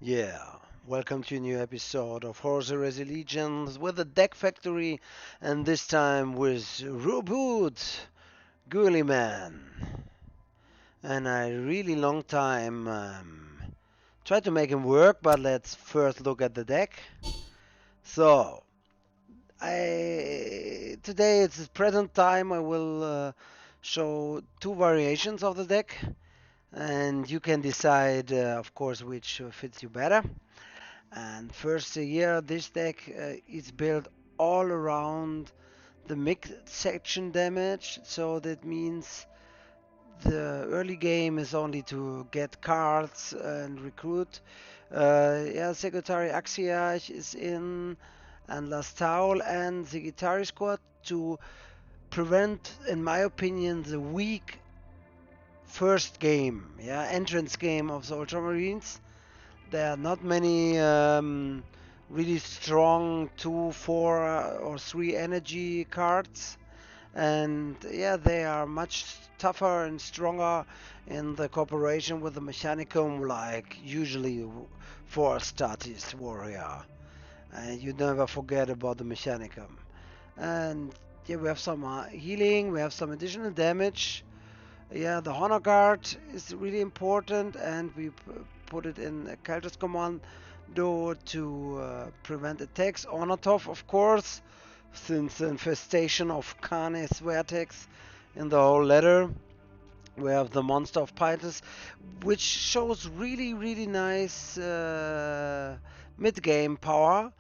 Yeah, welcome to a new episode of Horus Heresy Legions with the Deckfactory, and this time with Robute Guiliman. And I really long time tried to make him work, but let's first look at the deck. So, today it's present time. I will show two variations of the deck, and you can decide, of course, which fits you better. And first year, this deck is built all around the mid section damage, so that means the early game is only to get cards and recruit. Yeah, Secretary Axiarch is in, and Lastaul and the Guitar Squad to prevent, in my opinion, the weak first game, yeah, entrance game of the Ultramarines. There are not many really strong 2, 4, or 3 energy cards, and yeah, they are much tougher and stronger in the cooperation with the Mechanicum, like usually for a Statis warrior. And you never forget about the Mechanicum. And yeah, we have some healing, we have some additional damage. Yeah, the Honor Guard is really important, and we put it in a Cultist Commando to prevent attacks. Onatov, of course, since the infestation of Khane's vertex in the whole letter. We have the Monster of Pythos, which shows really nice mid-game power,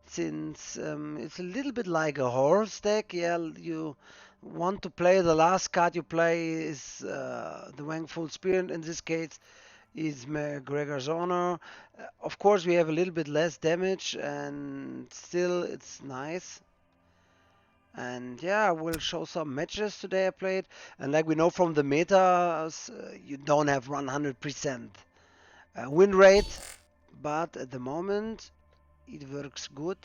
since it's a little bit like a Horus deck. Yeah, you want to play, the last card you play is the Vengeful Spirit. In this case is McGregor's Honor. Of course, we have a little bit less damage, and still it's nice. And yeah, I will show some matches today I played. And like we know from the meta, you don't have 100% win rate, but at the moment it works good.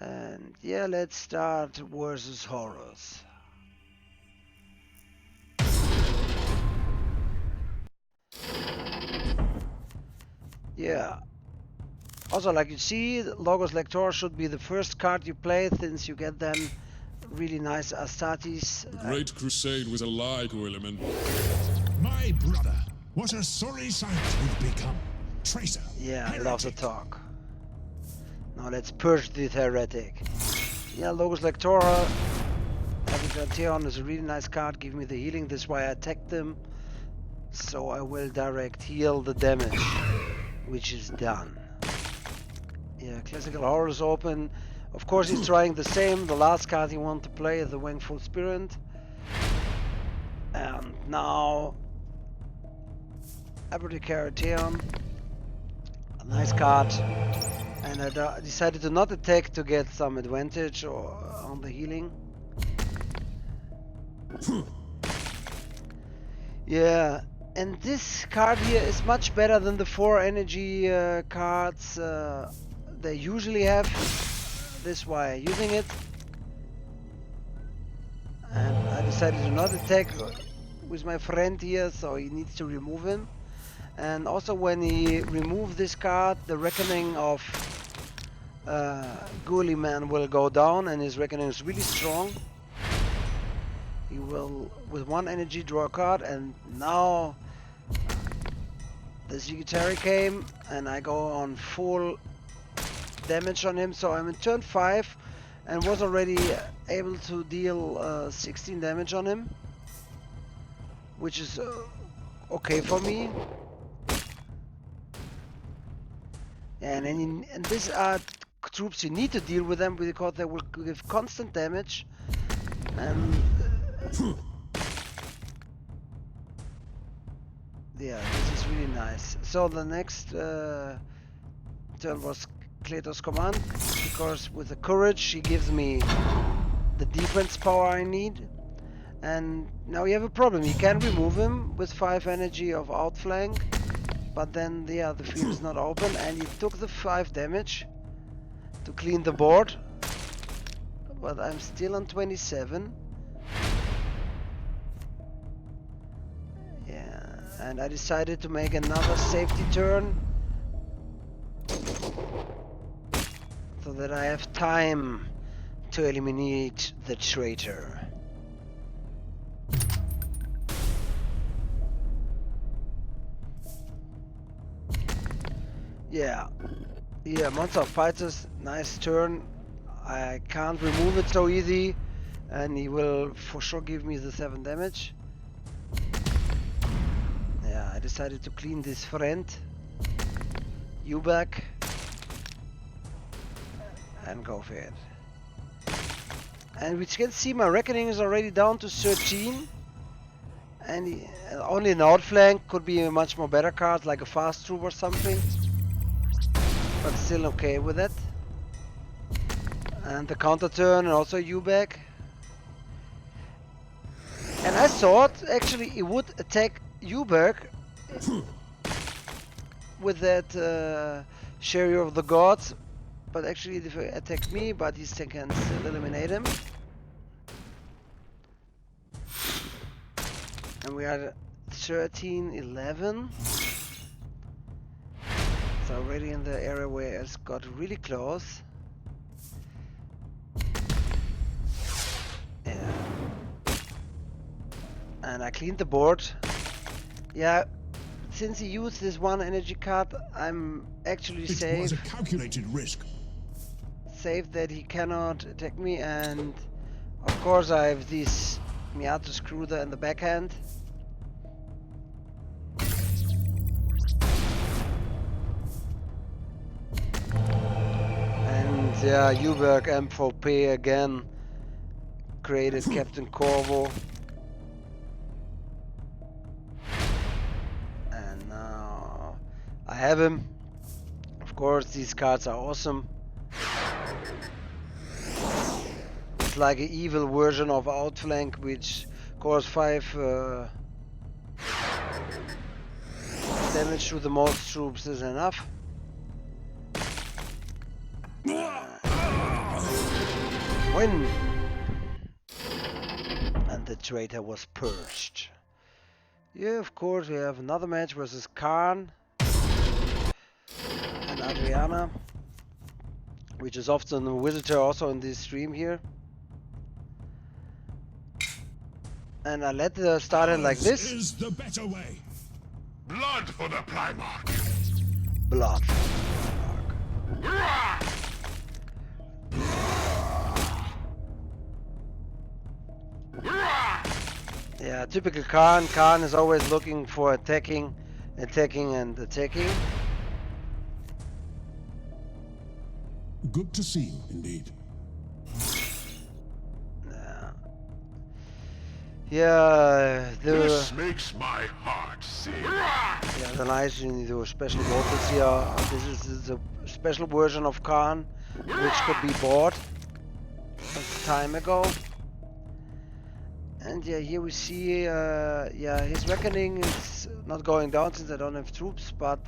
And yeah, let's start versus Horus. Yeah. Also, like you see, Logos Lector should be the first card you play, since you get then really nice Astartes. The Great Crusade was a lie, Guilliman. My brother, what a sorry sight you've become. Traitor. Yeah, I love the heretic. talk. Now let's purge this heretic. Yeah, Logos Lectora. Aviganteon is a really nice card, give me the healing, this is why I attacked them. So I will direct heal the damage, which is done. Yeah, classical Horus open. Of course he's trying the same, the last card he wanted to play is the Vengeful Spirit. And now Abracarateon, a nice card. And I decided to not attack to get some advantage on the healing. Yeah, and this card here is much better than the 4 energy cards they usually have. This is why I'm using it. And I decided to not attack with my friend here, so he needs to remove him. And also when he removes this card, the Reckoning of Guilliman will go down, and his Reckoning is really strong. He will, with 1 energy, draw a card, and now the Secretary came, and I go on full damage on him, so I'm in turn 5, and was already able to deal 16 damage on him, which is okay for me. And these are troops you need to deal with them, because they will give constant damage. And yeah, this is really nice. So the next turn was Kleto's command, because with the courage he gives me the defense power I need. And now you have a problem, you can remove him with 5 energy of outflank, but then the field is not open, and he took the 5 damage to clean the board. But I'm still on 27. Yeah, And I decided to make another safety turn so that I have time to eliminate the traitor. Yeah, Monster of Fighters, nice turn. I can't remove it so easy, and he will for sure give me the 7 damage. Yeah, I decided to clean this friend, you back, and go for it. And we can see my reckoning is already down to 13. And only an outflank could be a much more better card, like a fast troop or something. But still okay with it. And the counter turn and also U-back. And I thought actually it would attack U-back with that Chariot of the Gods. But actually it attacked me, but he can still eliminate him. And we are 13-11. It's already in the area where it's got really close. Yeah. And I cleaned the board. Yeah, since he used this one energy card, I'm actually safe. It was a calculated risk. Safe that he cannot attack me, and of course I have this Miatus Cruiser in the backhand. And yeah, Uberg M4P again created Captain Corvo. And now I have him. Of course, these cards are awesome. It's like an evil version of Outflank, which causes 5 damage to the most troops is enough. Win! And the traitor was purged. Yeah, of course, we have another match versus Khan and Adriana, which is often a visitor also in this stream here. And I let the start it like this. Is the better way. Blood for the Primarch! Blood. Yeah, typical Khan. Khan is always looking for attacking, and attacking. Good to see you, indeed. Yeah, This makes my heart sing. yeah, the nice you do special vocals here. This is a special version of Khan, which could be bought some time ago. And yeah, here we see, yeah, his reckoning is not going down since I don't have troops, but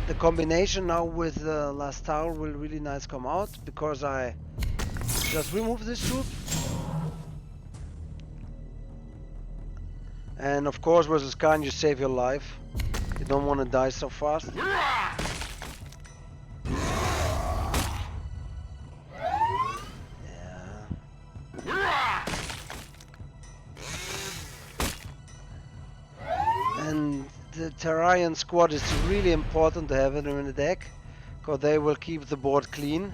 the combination now with Last Tower will really nice come out, because I just remove this troop. And of course versus Khan you save your life. You don't want to die so fast. And the Terrarian squad is really important to have it in the deck, because they will keep the board clean.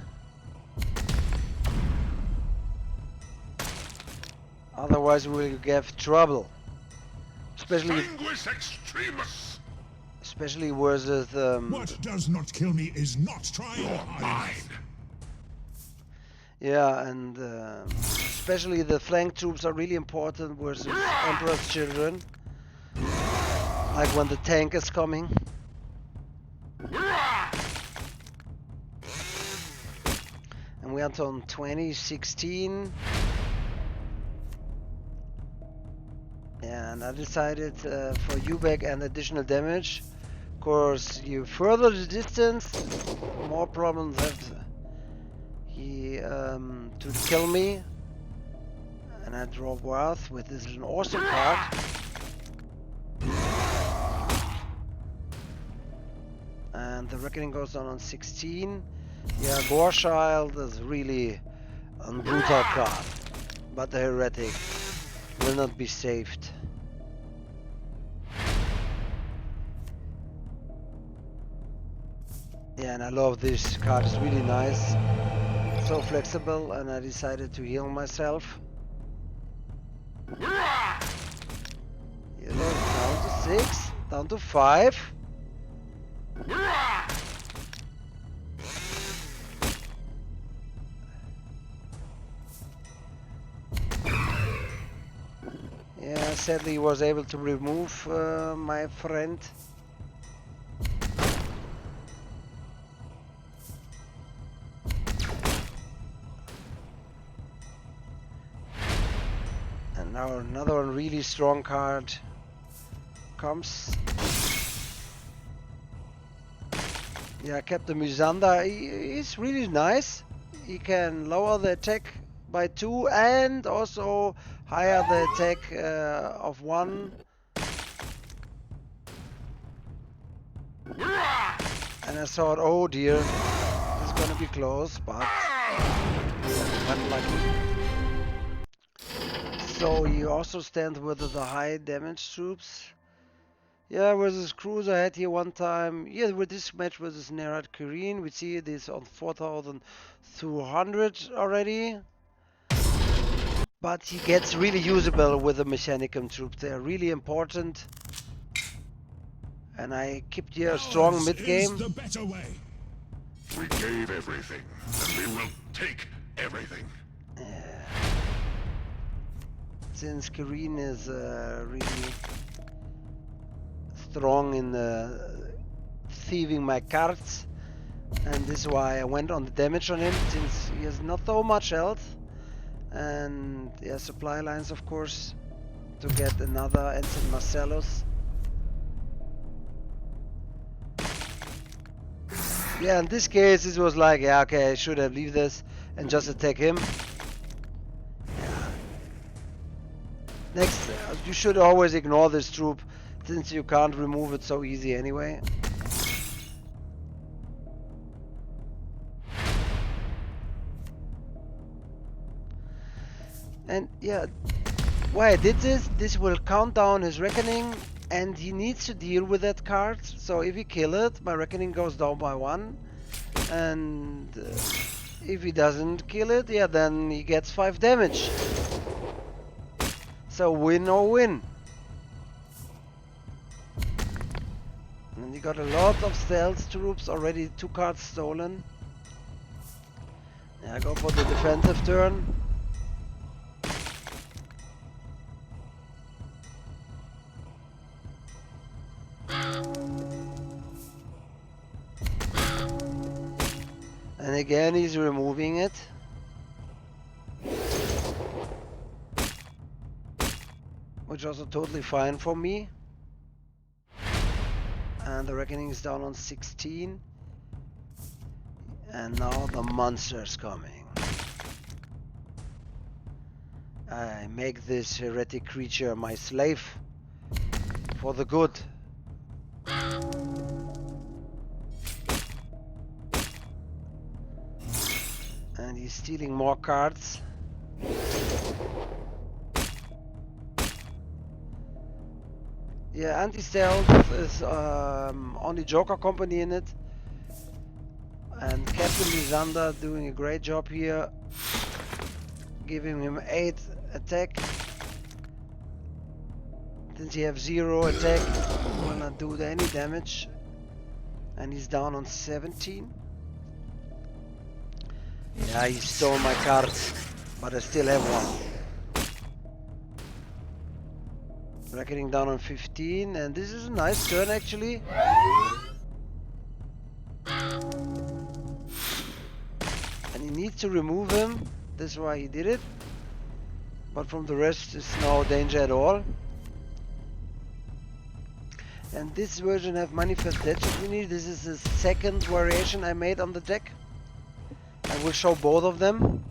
Otherwise we will have trouble. Especially versus What does not kill me is not trying hard. yeah, and especially the flank troops are really important versus Emperor's Children. Like when the tank is coming. And we are on 2016. Yeah, and I decided for U-back and additional damage. Of course, you further the distance, more problems have he to kill me. And I draw Wrath, with this is an awesome card. And the Reckoning goes down on 16. Yeah, Gorechild is really a brutal card. But the Heretic will not be saved. Yeah, and I love this card, it's really nice. So flexible, and I decided to heal myself. Healer down to 6, down to 5. Yeah, sadly he was able to remove my friend. And now another really strong card comes. Yeah, Captain Musanda, he's really nice. He can lower the attack by 2 and also higher the attack of 1. And I thought, oh dear, it's gonna be close, but unlucky. So he also stands with the high damage troops. Yeah, versus Cruiser I had here one time. Yeah, with this match versus Nerat Kirin, we see this on 4,200 already. But he gets really usable with the Mechanicum troops. They are really important. And I kept here a strong mid game. The better way. We gave everything, and we will take everything. Yeah. Since Kirin is really strong in thieving my cards, and this is why I went on the damage on him, since he has not so much health. And yeah, supply lines of course to get another Ensign Marcellus. Yeah, in this case it was like, yeah, okay, I should have leave this and just attack him. Yeah. Next, you should always ignore this troop, since you can't remove it so easy anyway. And yeah, why I did this will count down his Reckoning, and he needs to deal with that card. So if he kill it, my Reckoning goes down by 1. And if he doesn't kill it, yeah, then he gets 5 damage. So win or win. And he got a lot of stealth troops, already 2 cards stolen. Yeah, go for the defensive turn. And again he's removing it. Which also totally fine for me. And the Reckoning is down on 16. And now the monster's coming. I make this heretic creature my slave for the good. And he's stealing more cards. Yeah, anti-stealth is only Joker company in it. And Captain Lysander doing a great job here. Giving him 8 attack. Since he have 0 attack, will not do any damage. And he's down on 17. Yeah, he stole my cards, but I still have one. Reckoning down on 15, and this is a nice turn actually. And he needs to remove him, that's why he did it. But from the rest, there's no danger at all. And this version have Manifest Destiny. This is the second variation I made on the deck. I will show both of them.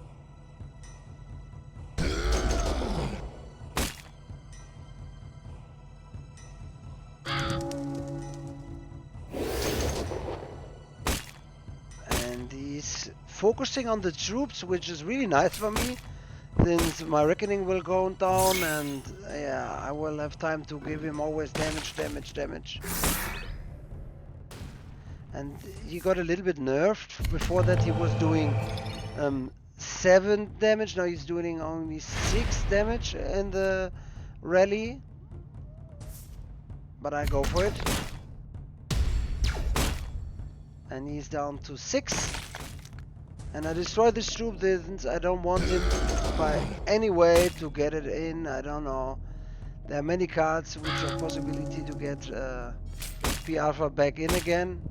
he's focusing on the troops, which is really nice for me, since my reckoning will go down, and yeah, I will have time to give him always damage. And he got a little bit nerfed. Before that he was doing 7 damage, now he's doing only 6 damage in the rally. But I go for it. And he's down to 6. And I destroy this troop since I don't want him by any way to get it in. I don't know. There are many cards which have possibility to get P Alpha back in again.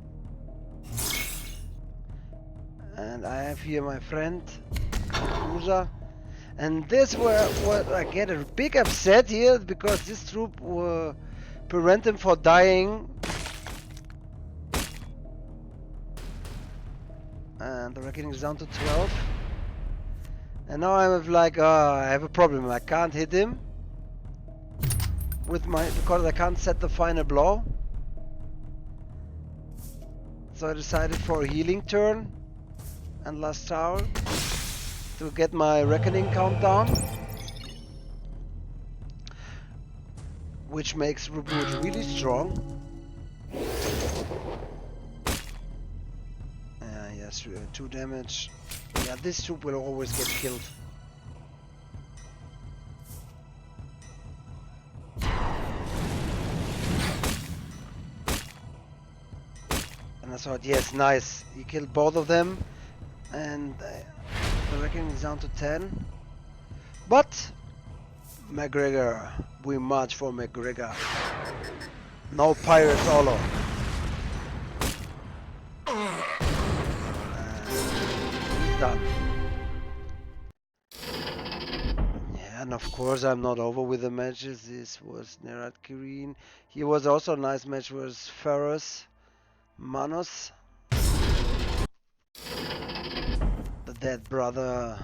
And I have here my friend Usa. And this where what I get a big upset here, because this troop will prevent him from dying. And the reckoning is down to 12. And now I'm like, I have a problem. I can't hit him with because I can't set the final blow. So I decided for a healing turn and last tower to get my reckoning count down, which makes Robute really strong. Yes, 2 damage. Yeah, this troop will always get killed. And I thought, yes, nice. He killed both of them, and the reckoning is down to 10. But McGregor, we march for McGregor. No pirates, Olo. Done. Yeah, and of course I'm not over with the matches. This was Nerat Kirin. He was also a nice match with Faris, Manos, the dead brother.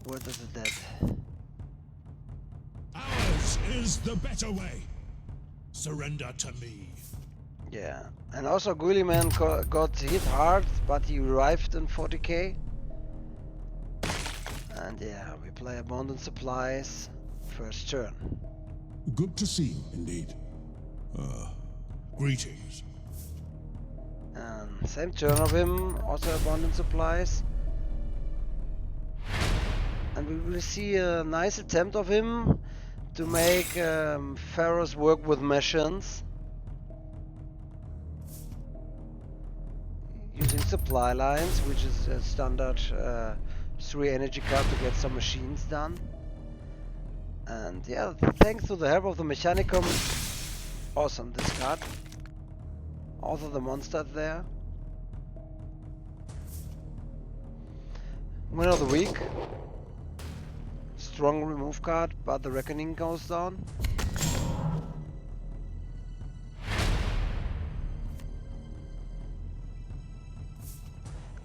What is the dead? Ours is the better way. Surrender to me. Yeah, and also Guilliman got hit hard, but he revived in 40k. And yeah, we play abundant supplies, first turn. Good to see you, indeed. Greetings. And same turn of him, also abundant supplies. And we will see a nice attempt of him to make Faris work with machines. Using supply lines, which is a standard 3 energy card to get some machines done. And yeah, thanks to the help of the mechanicum, awesome this card. Also the monster there. Win of the week. Strong remove card, but the reckoning goes down.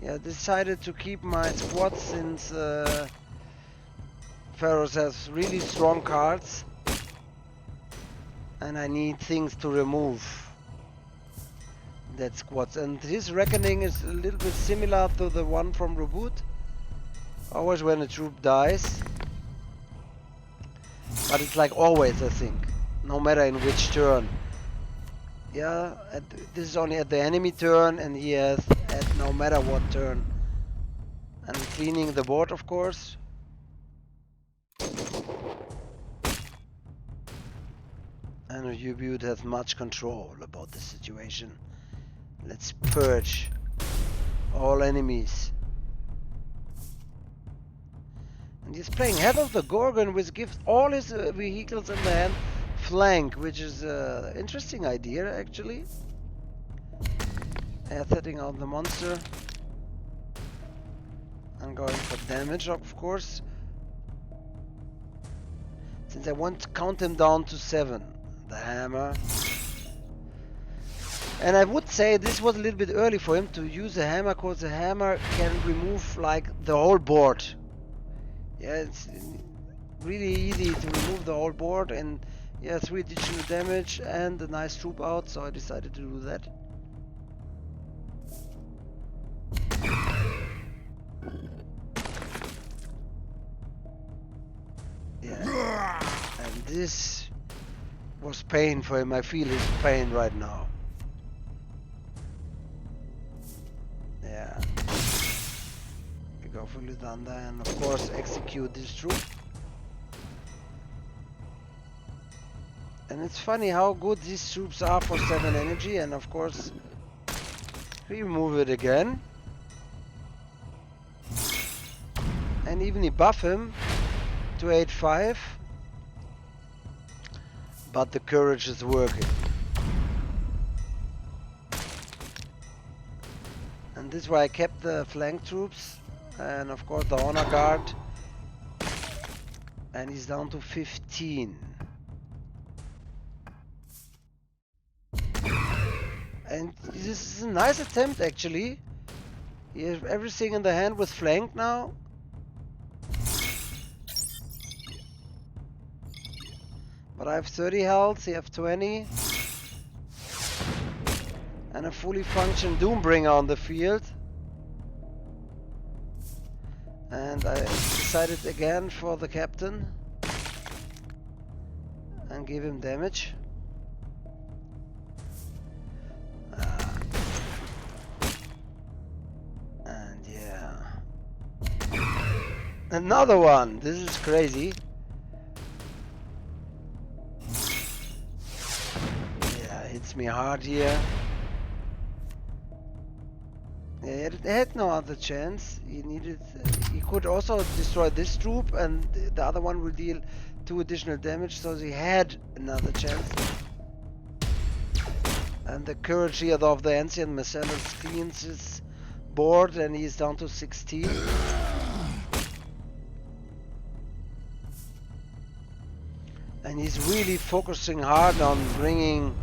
Yeah, decided to keep my squad since Faris has really strong cards and I need things to remove that squads. And his reckoning is a little bit similar to the one from Robute. Always when a troop dies. But it's like always, I think. No matter in which turn. Yeah, this is only at the enemy turn, and he has at no matter what turn. And cleaning the board, of course. And Robute has much control about the situation. Let's purge all enemies. And he's playing Head of the Gorgon, which gives all his vehicles in the hand flank, which is an interesting idea actually. Setting out the monster and going for damage, of course, since I want to count him down to 7. The hammer. And I would say this was a little bit early for him to use the hammer, because the hammer can remove like the whole board. Yeah, it's really easy to remove the whole board, and yeah, 3 additional damage and a nice troop out, so I decided to do that. this was pain for him. I feel his pain right now. Yeah. Go for Ludanda and of course execute this troop. And it's funny how good these troops are for 7 energy, and of course we remove it again. And even he buff him to 8-5. But the courage is working. And this is why I kept the flank troops. And of course the honor guard. And he's down to 15. And this is a nice attempt actually. He has everything in the hand with flank now. But I have 30 health, he have 20. And a fully functioned Doombringer on the field. And I decided again for the captain. And give him damage. And yeah. Another one! This is crazy. Yeah, hits me hard here. Yeah, he had no other chance. He needed. He could also destroy this troop, and the other one will deal 2 additional damage. So he had another chance. And the courage here of the ancient Marcellus cleans his board, and he's down to 16. And he's really focusing hard on bringing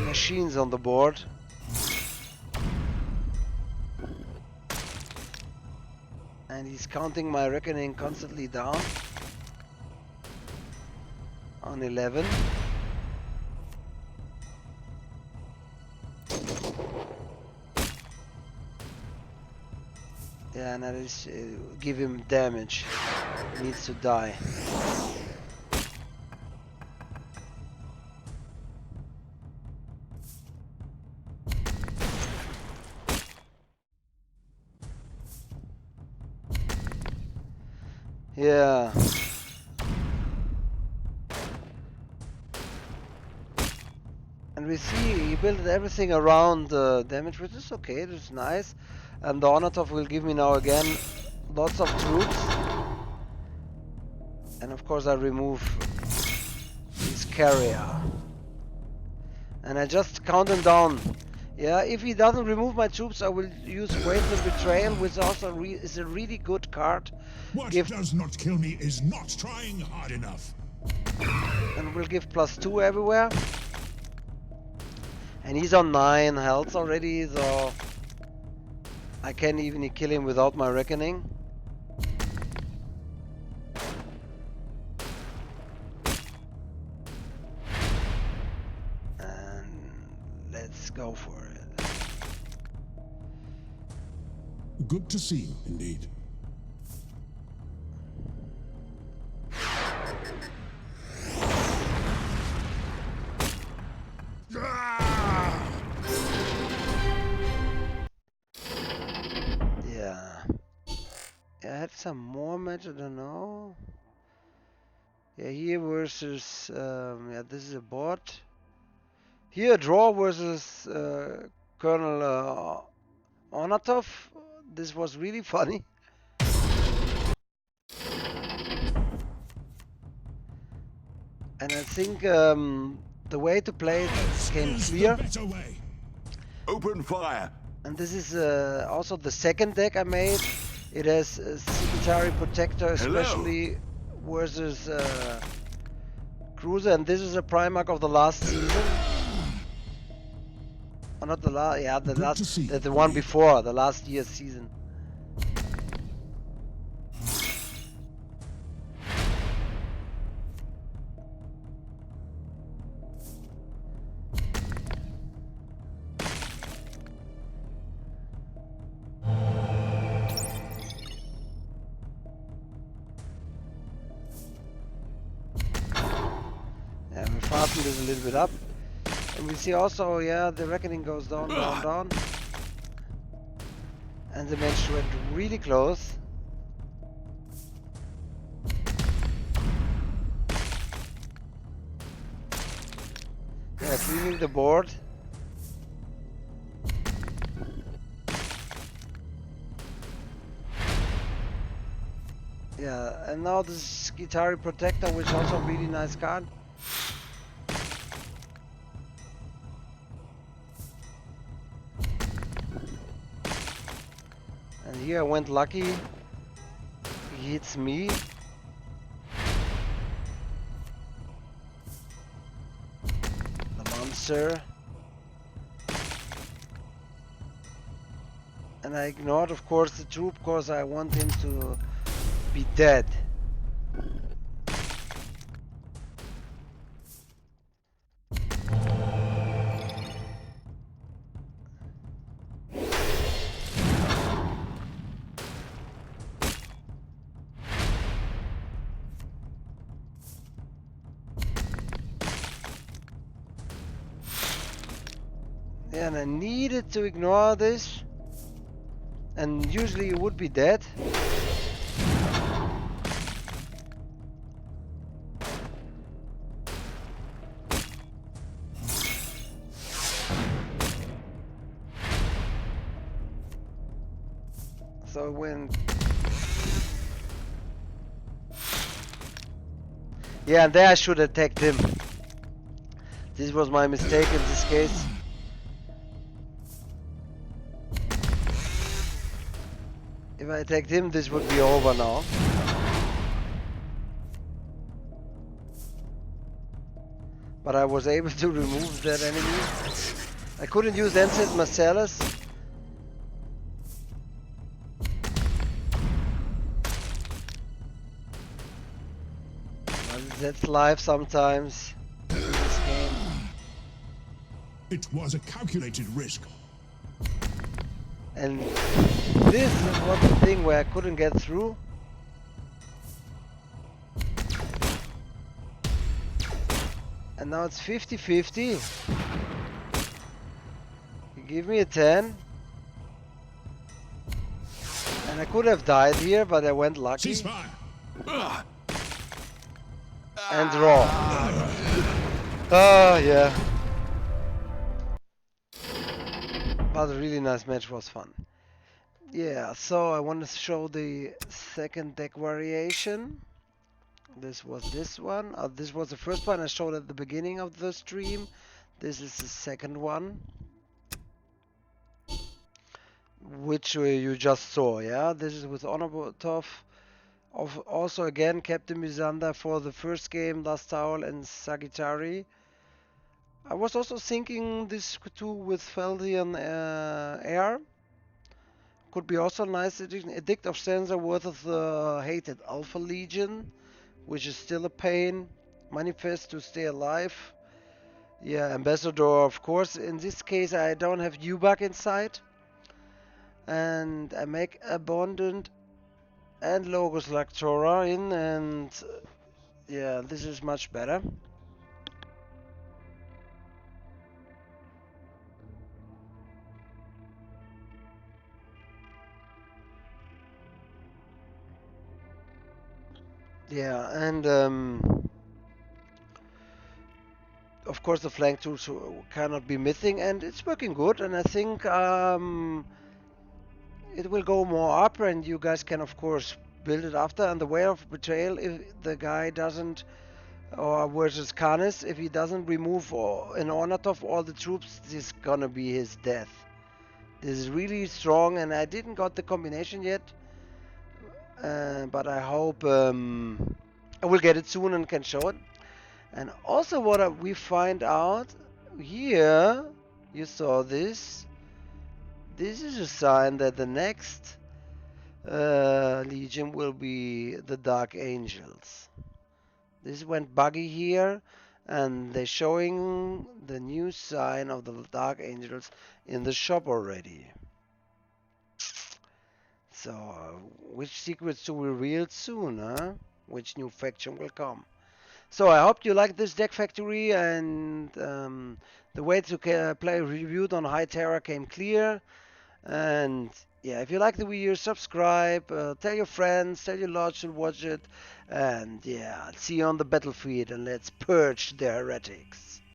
machines on the board. And he's counting my reckoning constantly down on 11. Yeah, and that is give him damage. He needs to die. Yeah. And we see he built everything around damage, which is okay, it's nice. And the Onatov will give me now again lots of troops. And of course I remove his carrier. And I just count him down. Yeah, if he doesn't remove my troops, I will use Wasteland Betrayal, which also is a really good card. What does not kill me is not trying hard enough. And we'll give +2 everywhere. And he's on 9 health already, so I can't even kill him without my reckoning. And let's go for it. Good to see you, indeed. Yeah. I had some more match, I don't know. Yeah, here versus, yeah, this is a bot. Here, a draw versus Colonel Onatov. This was really funny. And I think the way to play it came clear. Open fire. And this is also the second deck I made. It has Secretary Protector, especially versus Cruiser, and this is a Primarch of the last season. Or not the last, yeah, the one before, the last year's season. loosen this a little bit up. And we see also, yeah, the reckoning goes down, down, down. And the match went really close. Yeah, cleaning the board. Yeah, and now this Guitar Protector, which is also a really nice card. And here I went lucky. He hits me. The monster. And I ignored, of course, the troop because I want him to be dead. Yeah, and I needed to ignore this. And usually it would be dead. So when... Yeah, and there I should have attacked him. This was my mistake in this case. If I attacked him, this would be over now. But I was able to remove that enemy. I couldn't use Ancient Marcellus. But that's life sometimes in this game. It was a calculated risk. And this was the thing where I couldn't get through. And now it's 50-50. He gave me a 10. And I could have died here, but I went lucky. Ceasefire. And draw. Oh, yeah. But a really nice match, was fun. Yeah, so I want to show the second deck variation. This was this one. This was the first one I showed at the beginning of the stream. This is the second one, which you just saw. Yeah, this is with Honortov. Also again Captain Misanda for the first game, Last Owl and Sagittari. I was also thinking this two with Feldian Air. Could be also nice addition. Edict of Sensor worth of the hated Alpha Legion, which is still a pain. Manifest to stay alive. Yeah, Ambassador, of course. In this case, I don't have U-Bug inside. And I make Abundant and Logos Lactora in, and yeah, this is much better. Yeah, and of course the flank tools cannot be missing, and it's working good. And I think it will go more up, and you guys can of course build it after. And the way of betrayal, if the guy doesn't, or versus Canis, if he doesn't remove an Ornatov all the troops, this is gonna be his death. This is really strong, and I didn't got the combination yet. But I hope I will get it soon and can show it. And also what we find out here, you saw this. This is a sign that the next Legion will be the Dark Angels. This went buggy here, and they're showing the new sign of the Dark Angels in the shop already. So, which secrets to reveal soon, huh? Which new faction will come? So I hope you like this deck factory, and the way to play Reviewed on High Terror came clear. And yeah, if you like the video, subscribe, tell your friends, tell your lords to watch it. And yeah, I'll see you on the battlefield, and let's purge the heretics.